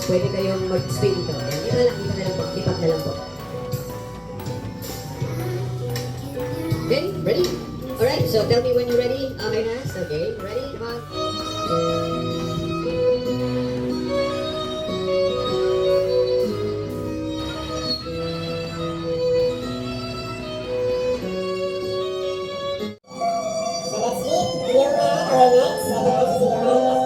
pwede kayong mag-stay dito. Ayan, dito na lang po. Lipat na lang po. Okay, ready? Alright, so tell me when you're ready. Okay na? So, okay, ready? Come on. So let's meet Vilma, our next, and let's see our next.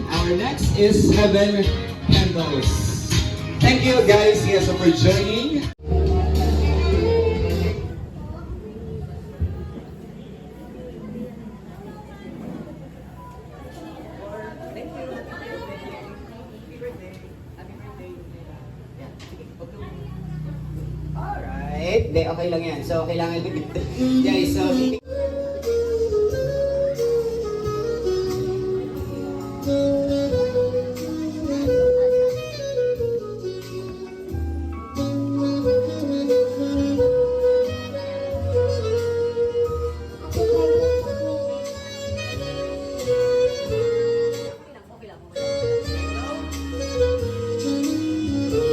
Our next is Heaven Candles. Thank you guys, yes, for joining. Alright. Hindi, okay lang yan. So, kailangan guys, so,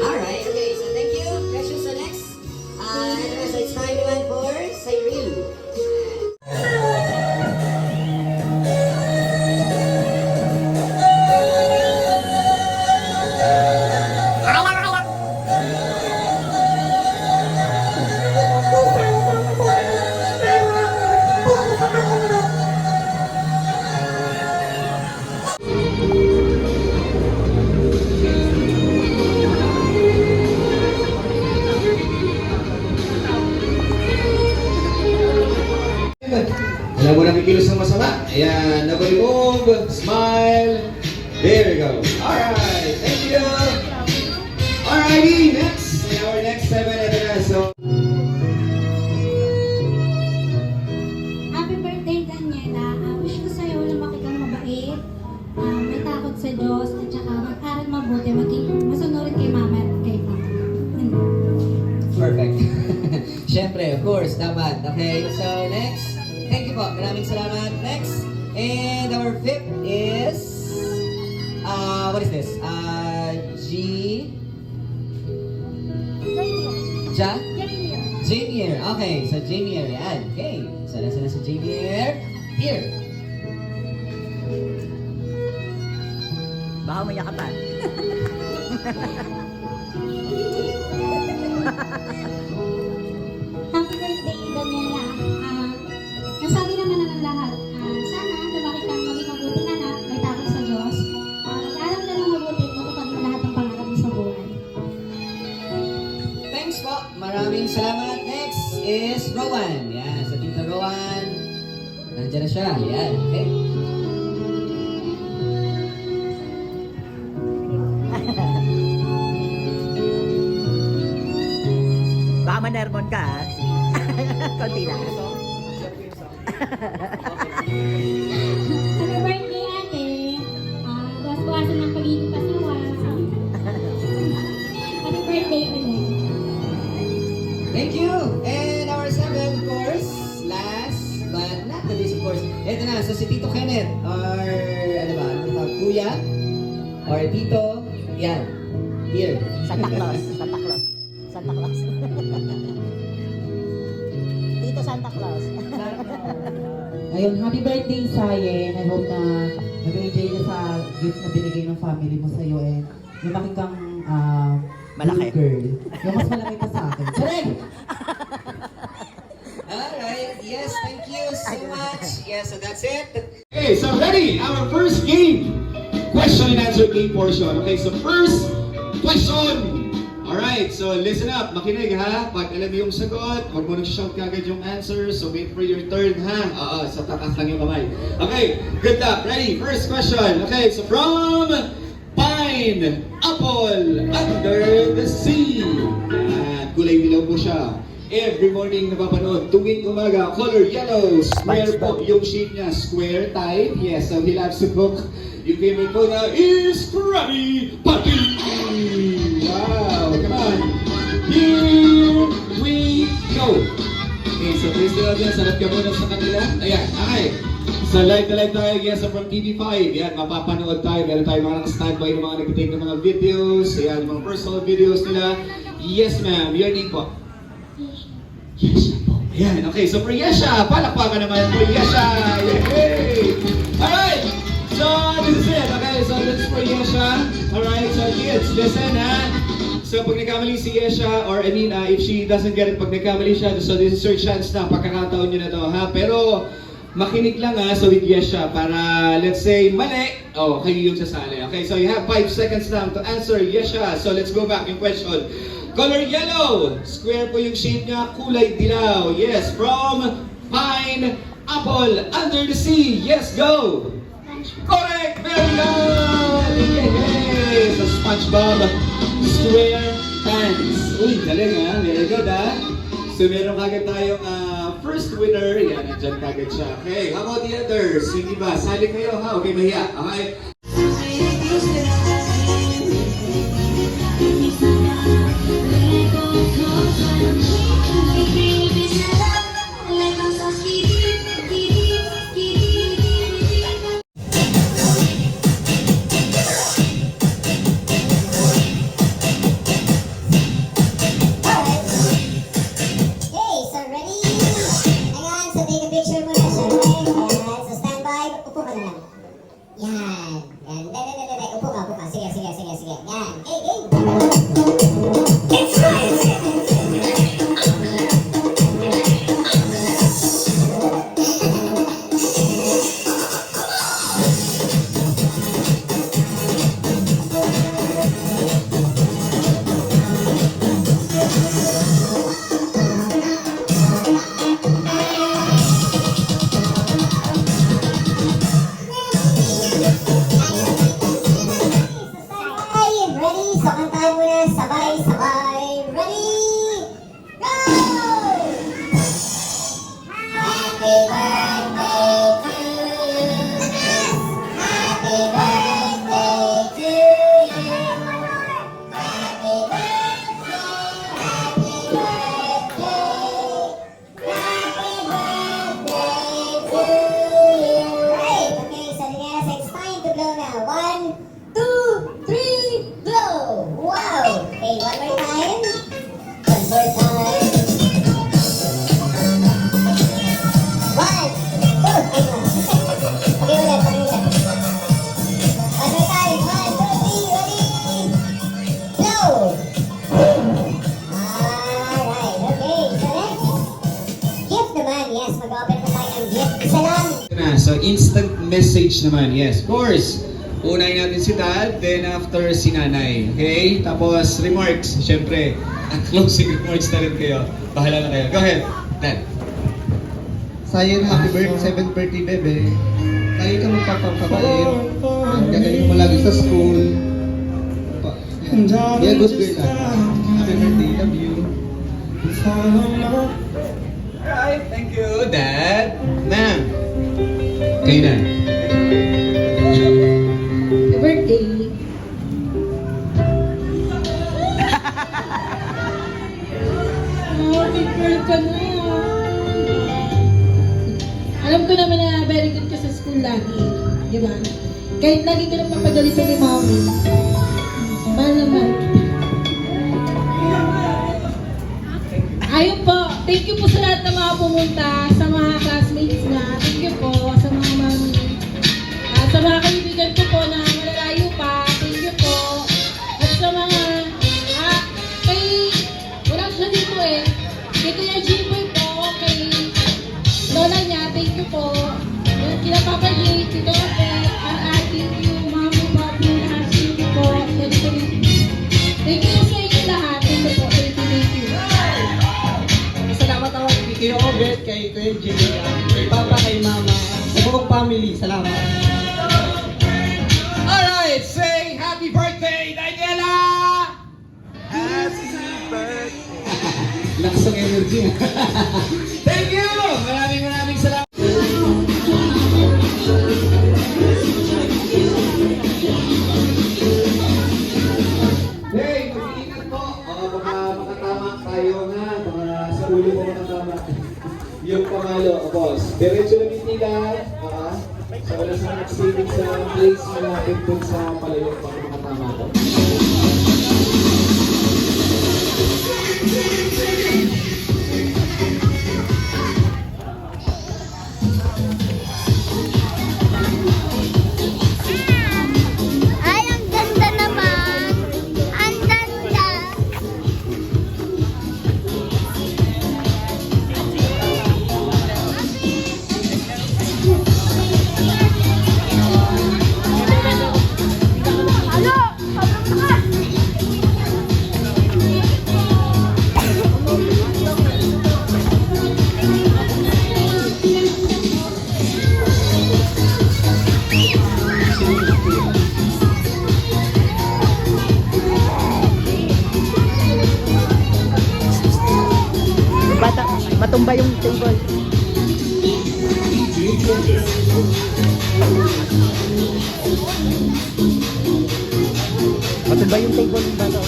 alright, okay, so thank you. Precious, so next. So it's time naman for Cyril. Alam mo na kikilos ng masama. Ayan, nabay-move, smile. There we go. Alright, thank you. Alrighty, next. Our next 7 so. Happy birthday, Daniela. Wish ko sa'yo lumaki kang mabait, may takot sa Diyos, at saka mag-aral mabuti, masunurin kay mama at kay papa. Perfect. Siyempre, of course, dapat. Okay, so next. Thank you po. Maraming salamat. Next. And our fifth is, what is this? Jamier. Okay, so Jamier. Yan. Okay. So, nasa na si Jamier? Here. Baka may yakatan. Happy birthday, Daniela. maraming salamat. Next is Rowan. Yan, sa Tita Rowan. Nandiyan na siya. Yan, okay. Baka manermon ka, ha? Konti lang. Happy birthday, ate. Buwas-buwasan ng pag-ibig pasawa. Happy birthday ulit. Thank you! And our seventh, of course, last but not the least, of course. Ito na, so si Tito Kenneth, or ano ba, ano ba, Kuya, or Tito, yan, here. Santa Claus. Santa Claus. Santa Claus. Tito Santa Claus. Ayun, happy birthday, Sayen. I hope na nag-enjoy ka sa gift na binigay ng family mo sa'yo and lumaki kang Malaki. good girl. Yung mas malaki pa sa akin. Sareng! Alright, yes, thank you so much. Yes, so that's it. Okay, so ready? Our first game. Question and answer game portion. Okay, so first question. Alright, so listen up. Makinig ha. Pag alam mo yung sagot, huwag mo nag-shout kagad yung answer. So wait for your turn ha. Oo, sa takas lang yung kamay. Okay, good luck. Ready? First question. Okay, so from Pine Apple Under the Sea. Yan, kulay dilaw po siya. Every morning napapanood, tuwing umaga, color yellow, square po yung shape niya, square type. Yes, so he loves to cook. Yung favorite po na is Krabby Patty! Wow, come on! Here we go! Okay, so please do natin, sarap ka muna sa kanila. Ayan, okay. So live na live tayo, yes, so from TV5. Yan, mapapanood tayo. Meron tayo mga standby ng mga nag-take ng mga videos. Ayan, mga personal videos nila. Yes, ma'am. Your name po? Yesha po. Ayan, okay. So for Yesha, palakpakan naman for Yesha. Yay! Alright! So, this is it. Okay, so this is for Yesha. Alright, so kids, listen ha. So pag nagkamali si Yesha, or I mean, if she doesn't get it, pag nagkamali siya, so this is your chance na, pagkakataon nyo na to ha. Pero, makinig lang ha, so with Yesha, para let's say, mali, oh, kayo yung sasali. Okay, so you have 5 seconds lang to answer Yesha. So let's go back yung question. Color yellow, square po yung shape niya, kulay dilaw. Yes, from Pine Apple Under the Sea. Yes, go! Correct! Very good! Yay! So SpongeBob Square Pants. Uy, galing ha? Very good ha? So meron kagad tayong first winner. Yan, nandyan kagad siya. Okay, how about the others? Yung iba, sali kayo ha? Okay, mahiya. Okay? Okay, so ready? Hang on, so take a picture muna syempre. Ayan, so standby. Upo ka na lang. Yan. Yan. Dali. Upo ka. Sige. Yan. Okay. It's ready? So kantahan muna. Sabay. Ready? Go! Happy birthday to you. Happy birthday to you. Happy birthday. Happy birthday to you. Right, okay, so yes, it's time to blow now. 1, 2, 3, blow! Wow! Okay, one more time. One more time. 1, 2, okay, ulit. One more time. 1, 2, 3, ready? Blow! Alright, okay. So next, gift naman. Yes, mag-open na tayo ng gift. Isa lang. Na, so instant message naman. Yes, of course. Unahin natin si dad, then after si nanay. Okay? Tapos remarks, syempre. closing remarks na rin kayo. Bahala na kayo. Go ahead, Dad. Sayan, happy birthday, 7th birthday, bebe. Lagi ka magpapakabait. Gagaling mo lagi sa school. Be a good girl lang. Happy birthday, love you. Alright, thank you, Dad. Ma'am. Kayo na. Happy birthday. Oh, big girl ka na. Alam ko naman na very good ka sa school lagi. Di ba? Kahit lagi ka na papagalito ni Mami. Mahal na mahal kita. Ayun po. Thank you po sa lahat ng mga pumunta, sa mga classmates na. Thank you po sa mga mami. At sa mga kaibigan ko po na malalayo pa. Thank you po. At sa mga, wala siya dito eh. Kay Kuya Jimboy po, kay Lola niya, thank you po. Yan, kila Papa J, Tito Rafael, thank you, Mami, Papi, lahat, thank you po. Thank you sa inyo lahat. Thank you po. Thank you. Salamat ako kay Kuya Obet, kay Kuya Jimmy, kay Papa, kay Mama, sa buong family. Salamat. Alright, say happy birthday, Daniela! Lakas ng energy. Thank you! Maraming salamat. Hey, mag-iingat po. Baka makatama tayo nga. Baka sa ulo mo makatama. Yung pangalo, boss. Diretso lang yung tila. So wala sa nag-saving sa place malapit dun sa palayok baka makatama ko. Ay, ang ganda naman. Ang ganda. Halo, sobrang takas. Matumba yung table. Matumba yung table ng bata.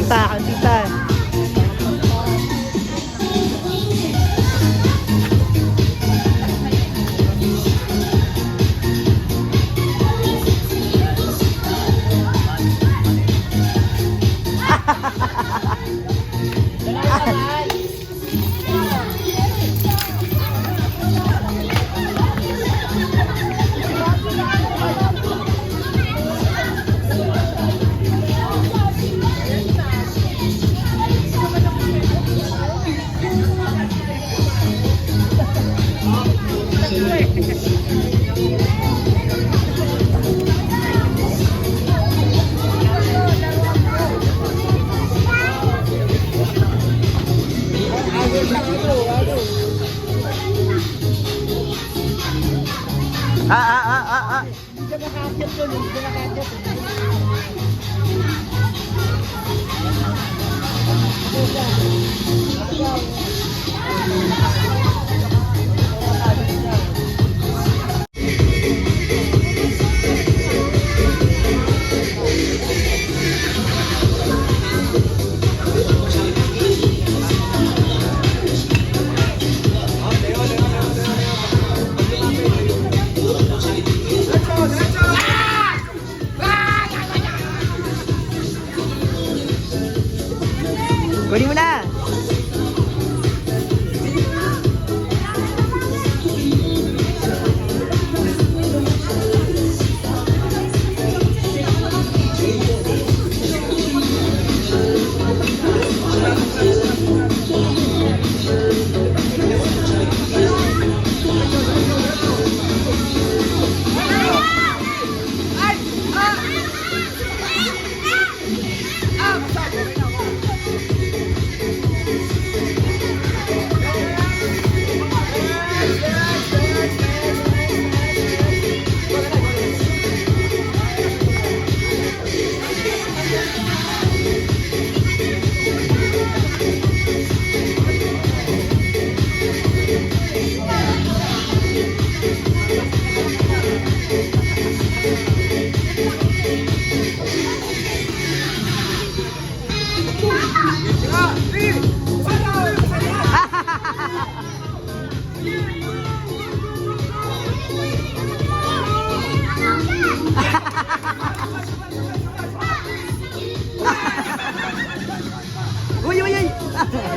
Kantita. Kunin mo na! Wow!